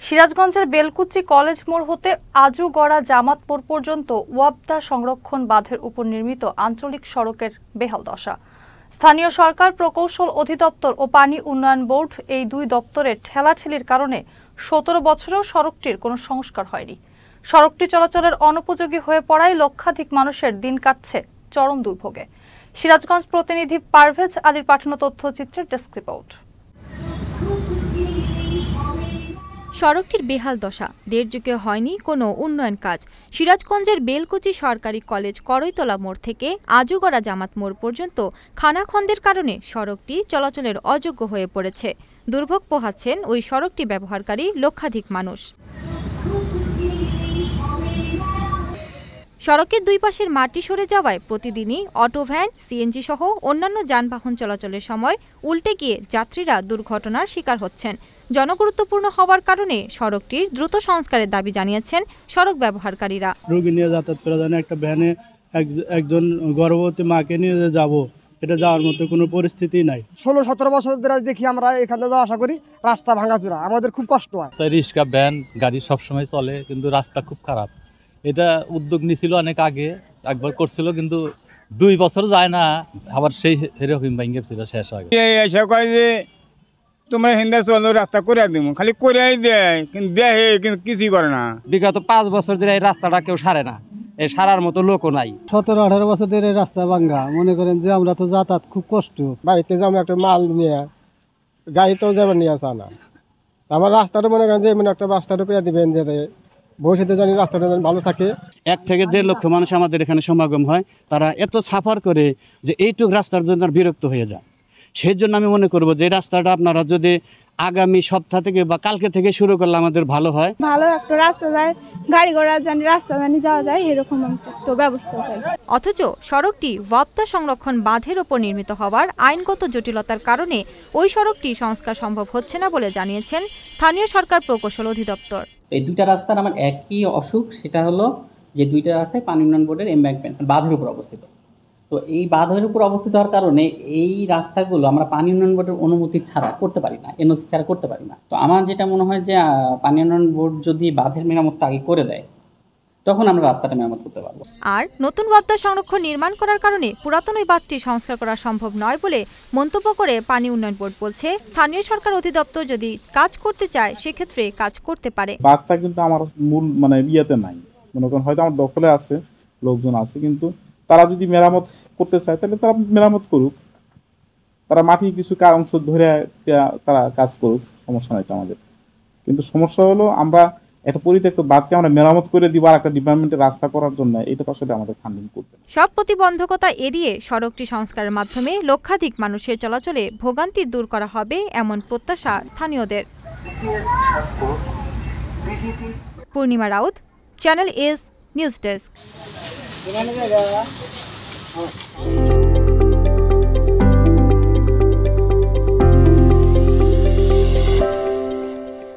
সিরাজগঞ্জের বেলকুচি কলেজ মোড় হতে আজুগড়া জামাত মোড় পর্যন্ত ওয়াপদা সংরক্ষণ বাঁধের উপর নির্মিত আঞ্চলিক সড়কের বেহাল দশা। স্থানীয় সরকার প্রকৌশল অধিদপ্তর ও পানি উন্নয়ন বোর্ড এই দুই দপ্তরের ঠেলাঠেলির কারণে ১৭ বছরেও সড়কটির কোনো সংস্কার হয়নি। সড়কটি চলাচলের অনুপযোগী হয়ে পড়ায় লক্ষাধিক মানুষের দিন কাটছে চরম দুর্ভোগে। সিরাজগঞ্জ প্রতিনিধি পারভেজ আলীর পাঠানো তথ্যচিত্রের ডেস্ক রিপোর্ট। সড়কটির বেহাল দশা, দেড় যুগে হয়নি কোনো উন্নয়ন কাজ। সিরাজগঞ্জের বেলকুচি সরকারি কলেজ করইতলা মোড় থেকে আজুগড়া জামাত মোড় পর্যন্ত খানাখন্দের কারণে সড়কটি চলাচলের অযোগ্য হয়ে পড়েছে। দুর্ভোগ পোহাচ্ছেন ওই সড়কটি ব্যবহারকারী লক্ষাধিক মানুষ। সড়কের দুই পাশের মাটি সরে যাওয়ায় প্রতিদিনই অটো ভ্যান, সিএনজি সহ অন্যান্য যানবাহন চলাচলের সময় উল্টে গিয়ে যাত্রীরা দুর্ঘটনার শিকার হচ্ছেন। জনগুরুত্বপূর্ণ হওয়ার কারণে সড়কটির দ্রুত সংস্কারের দাবি জানিয়েছেন সড়ক ব্যবহারকারীরা। রোগী নিয়ে যাতায়াত করা যায় না, একটা ভ্যানে একজন গর্ভবতী মাকে নিয়ে যাব, এটা যাওয়ার মতো কোনো পরিস্থিতি নাই। ১৬-১৭ বছর ধরে দেখি আমরা এখানে যাওয়া আসা করি, রাস্তা ভাঙাচোরা, আমাদের খুব কষ্ট হয়। রিক্সা, ভ্যান, গাড়ি সবসময় চলে, কিন্তু রাস্তা খুব খারাপ। এটা উদ্যোগ নিছিল অনেক আগে, একবার করছিল, কিন্তু 2 বছর যায় না, আবার সেই এরকম ভেঙে শেষ হয়। এসে কয় যে তোমরা হিন্দা চলো, রাস্তা করে দিব, খালি করে দেয়, কিন্তু দেয় কিন্তু কিছুই করে না। বিগত 5 বছর ধরে এই রাস্তাটা কেউ সারে না, এই সারার মতো লোকও নাই। 17-18 বছর ধরে রাস্তা ভাঙ্গা, মনে করেন যে আমরা তো যাতায়াত খুব কষ্ট। বাড়িতে যাবো একটা মাল নিয়ে, গাড়িতেও যাবেন নিয়ে আসা না। আমার রাস্তাটা মনে করেন যে এমন একটা রাস্তাটা পেয়ে দিবেন যে ভবিষ্যতে জানি রাস্তাটা ভালো থাকে। 1 থেকে 1.5 লক্ষ মানুষ আমাদের এখানে সমাগম হয়, তারা এত সাফার করে যে এইটুক রাস্তার জন্য বিরক্ত হয়ে যায়। সেই জন্য আমি মনে করব যে রাস্তাটা আপনারা যদি আগামী সপ্তাহ থেকে বা কালকে থেকে শুরু করলে আমাদের ভালো হয়। ভালো একটা রাস্তা যায়, গাড়ি ঘোড়া জানি রাস্তা জানি যাওয়া যায়, এরকম একটা ব্যবস্থা চাই। অথচ সড়কটি ওয়াপদা সংরক্ষণ বাঁধের ওপর নির্মিত হওয়ার আইনগত জটিলতার কারণে ওই সড়কটি সংস্কার সম্ভব হচ্ছে না বলে জানিয়েছেন স্থানীয় সরকার প্রকৌশল অধিদপ্তর। এই দুইটা রাস্তার আমার একই অসুখ, সেটা হলো যে দুইটা রাস্তায় পানি উন্নয়ন বোর্ডের এমব্যাঙ্কমেন্ট বাঁধের উপর অবস্থিত। তো এই বাঁধের উপর অবস্থিত হওয়ার কারণে এই রাস্তাগুলো আমরা পানি উন্নয়ন বোর্ডের অনুমতি ছাড়া করতে পারি না, এনওসি ছাড়া করতে পারি না। তো আমার যেটা মনে হয় যে পানি উন্নয়ন বোর্ড যদি বাঁধের মেরামতটা আগে করে দেয়, তখন আমরা রাস্তাটা মেরামত করতে পারবো। আর নতুন ওয়াপদা সংরক্ষণ নির্মাণ করার কারণে পুরাতন ওই বাঁধটি সংস্কার করা সম্ভব নয় বলে মন্তব্য করে পানি উন্নয়ন বোর্ড বলছে, স্থানীয় সরকার অধিদপ্তর যদি কাজ করতে চায় সেক্ষেত্রে কাজ করতে পারে। বাঁধটা কিন্তু আমার মূল ইয়েতে নাই, মনে করেন হয়তো আমার দখলে আছে, লোকজন আছে, কিন্তু তারা যদি মেরামত করতে চায় তাহলে তারা মেরামত করুক, তারা মাটি কিছু অংশ ধরে তারা কাজ করুক, সমস্যা নাই তো আমাদের। কিন্তু সমস্যা হলো আমরা একটা পরিত্যক্ত বাঁধকে আমরা মেরামত করে দিব আর একটা ডিপার্টমেন্টের রাস্তা করার জন্য, এটা তো আসলে আমাদের ফান্ডিং করবে। সব প্রতিবন্ধকতা এড়িয়ে সড়কটি সংস্কারের মাধ্যমে লক্ষাধিক মানুষের চলাচলে ভোগান্তি দূর করা হবে এমন প্রত্যাশা স্থানীয়দের। Purnima Raut, channel S news desk.